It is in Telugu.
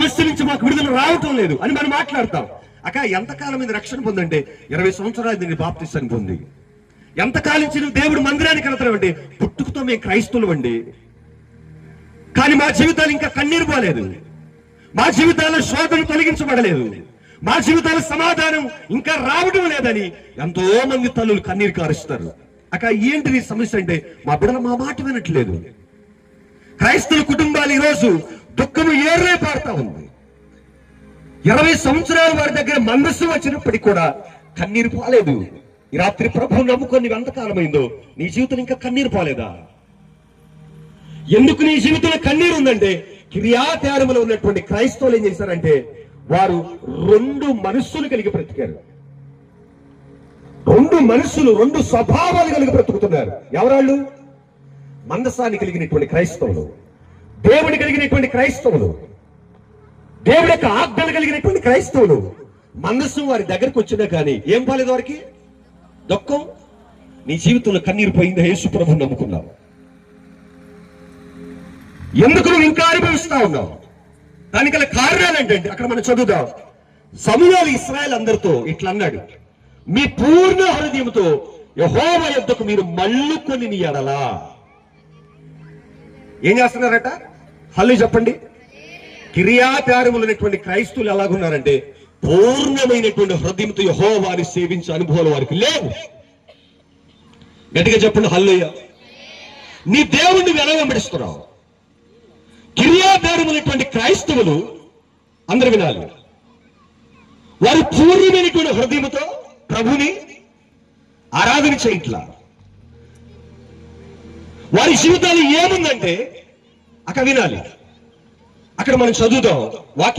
సమస్య నుంచి మాకు విడుదల రావటం లేదు అని మనం మాట్లాడతాం. అక్క ఎంతకాలం ఇది రక్షణ పొందంటే 20 సంవత్సరాలు దీన్ని బాప్తిస్తాన్ని పొంది. ఎంతకాలం నుంచి నువ్వు దేవుడు మందిరానికి వెళ్తావంటే పుట్టుకతో మేము క్రైస్తవులు అండి, కానీ మా జీవితాలు ఇంకా కన్నీరు పోలేదు, మా జీవితాల్లో శోధన తొలగించబడలేదు, మా జీవితాల సమాధానం ఇంకా రావడం లేదని ఎంతో మంది తల్లులు కన్నీరు కారుస్తారు. అక్క ఏంటిది సమస్య అంటే మా బిడ్డలు మా మాట వినట్లేదు. క్రైస్తవ కుటుంబాలు ఈరోజు దుఃఖము ఏర్రే పాడుతా ఉంది. 20 సంవత్సరాల వారి దగ్గర మనస్సు వచ్చినప్పటికీ కూడా కన్నీరు పోలేదు. ఈ రాత్రి ప్రభువు నమ్ముకొని ఎంతకాలమైందో నీ జీవితం ఇంకా కన్నీరు పోలేదా? ఎందుకు నీ జీవితంలో కన్నీరు ఉందంటే కిర్యాతయారీములో ఉన్నటువంటి క్రైస్తవులు ఏం చేశారంటే వారు 2 మనస్సులు కలిగి బ్రతికారు. 2 మనస్సులు, 2 స్వభావాలు కలిగి బ్రతుకుతున్నారు. ఎవరాళ్ళు? మందసాన్ని కలిగినటువంటి క్రైస్తవులు, దేవుని కలిగినటువంటి క్రైస్తవులు, దేవుడి యొక్క ఆజ్ఞలు కలిగినటువంటి క్రైస్తవులు. మనస్సు వారి దగ్గరకు వచ్చినా కానీ ఏం పోలేదు వారికి? దుఃఖం. నీ జీవితంలో కన్నీరు పోయిందా? యేసు ప్రభువుని నమ్ముకున్నావు, ఎందుకు నువ్వు ఇంకా అనుభవిస్తా ఉన్నావు? దానికి గల కారణాలు ఏంటంటే అక్కడ మనం చదువుదాం. సమూయేలు ఇశ్రాయేలు అందరితో ఇట్లా అన్నాడు, మీ పూర్ణ హృదయంతో యెహోవా యొద్దకు మీరు మళ్ళుకొని ఎడలా. ఏం చేస్తున్నారట? హల్లు చెప్పండి. కిర్యాతయారీములో ఉన్నటువంటి క్రైస్తవులు ఎలాగున్నారంటే పూర్ణమైనటువంటి హృదయంతో యెహోవాని సేవించే అనుభవాలు వారికి లేవు. గట్టిగా చెప్పండి హల్లెలూయా. నీ దేవుణ్ణి ఎలా వెంబడిస్తున్నావు? కిర్యాతయారీములైనటువంటి క్రైస్తవులు అందరు వినాలి, వారు పూర్ణమైనటువంటి హృదయంతో ప్రభుని ఆరాధన చేయట్లా. వారి జీవితాలు ఏముందంటే అక్కడ వినాలి. అక్కడ మనం చదువుదాం వాక్యం.